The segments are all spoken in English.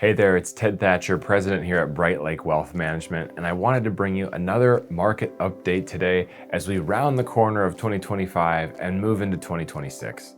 Hey there, it's Ted Thatcher, president here at Bright Lake Wealth Management, and I wanted to bring you another market update today as we round the corner of 2025 and move into 2026.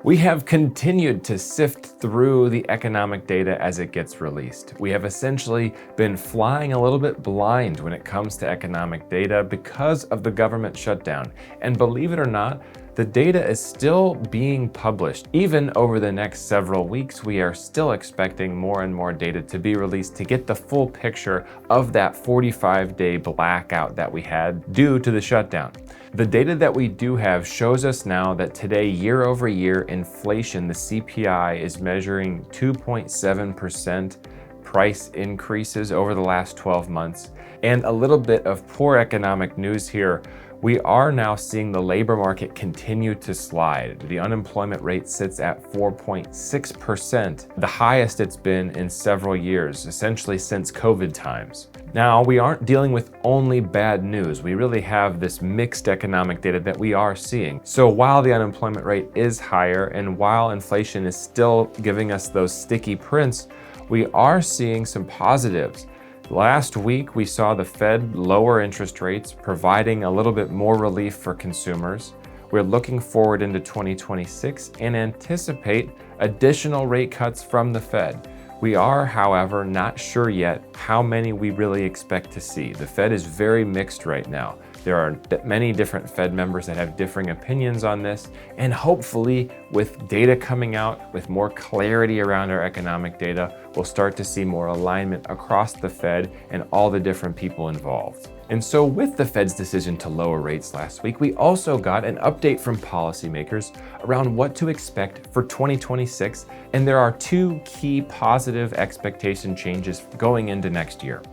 We have continued to sift through the economic data as it gets released. We have essentially been flying a little bit blind when it comes to economic data because of the government shutdown. And believe it or not, the data is still being published. Even over the next several weeks, we are still expecting more and more data to be released to get the full picture of that 45-day blackout that we had due to the shutdown. The data that we do have shows us now that today, year over year, inflation, the CPI, is measuring 2.7% price increases over the last 12 months. And a little bit of poor economic news here. We are now seeing the labor market continue to slide. The unemployment rate sits at 4.6%, the highest it's been in several years, essentially since COVID times. Now, we aren't dealing with only bad news. We really have this mixed economic data that we are seeing. So while the unemployment rate is higher and while inflation is still giving us those sticky prints, we are seeing some positives. Last week, we saw the Fed lower interest rates, providing a little bit more relief for consumers. We're looking forward into 2026 and anticipate additional rate cuts from the Fed. We are, however, not sure yet how many we really expect to see. The Fed is very mixed right now. There are many different Fed members that have differing opinions on this, and hopefully with data coming out, with more clarity around our economic data, we'll start to see more alignment across the Fed and all the different people involved. And so with the Fed's decision to lower rates last week, we also got an update from policymakers around what to expect for 2026, and there are two key positive expectation changes going into next year.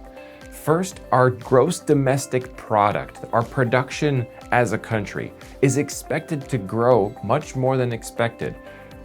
First, our gross domestic product, our production as a country, is expected to grow much more than expected.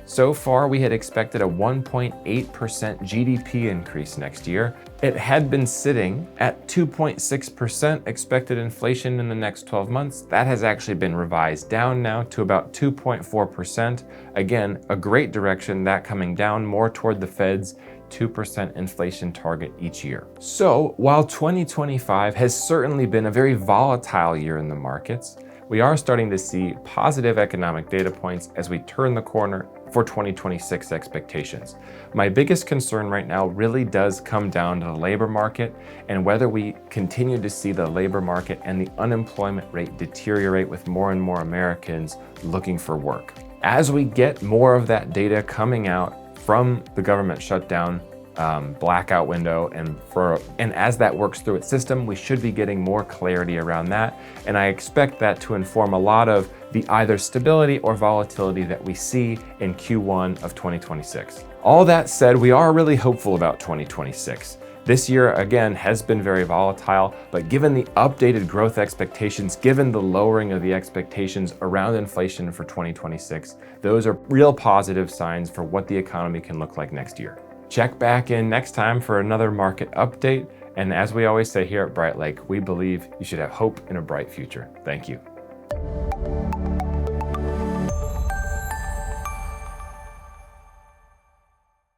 So far, we had expected a 1.8% GDP increase next year. It had been sitting at 2.6% expected inflation in the next 12 months. That has actually been revised down now to about 2.4%. Again, a great direction, that coming down more toward the Fed's 2% inflation target each year. So while 2025 has certainly been a very volatile year in the markets, we are starting to see positive economic data points as we turn the corner for 2026 expectations. My biggest concern right now really does come down to the labor market and whether we continue to see the labor market and the unemployment rate deteriorate with more and more Americans looking for work. As we get more of that data coming out from the government shutdown blackout window, and as that works through its system, we should be getting more clarity around that. And I expect that to inform a lot of the either stability or volatility that we see in Q1 of 2026. All that said, we are really hopeful about 2026. This year, again, has been very volatile, but given the updated growth expectations, given the lowering of the expectations around inflation for 2026, those are real positive signs for what the economy can look like next year. Check back in next time for another market update. And as we always say here at Bright Lake, we believe you should have hope in a bright future. Thank you.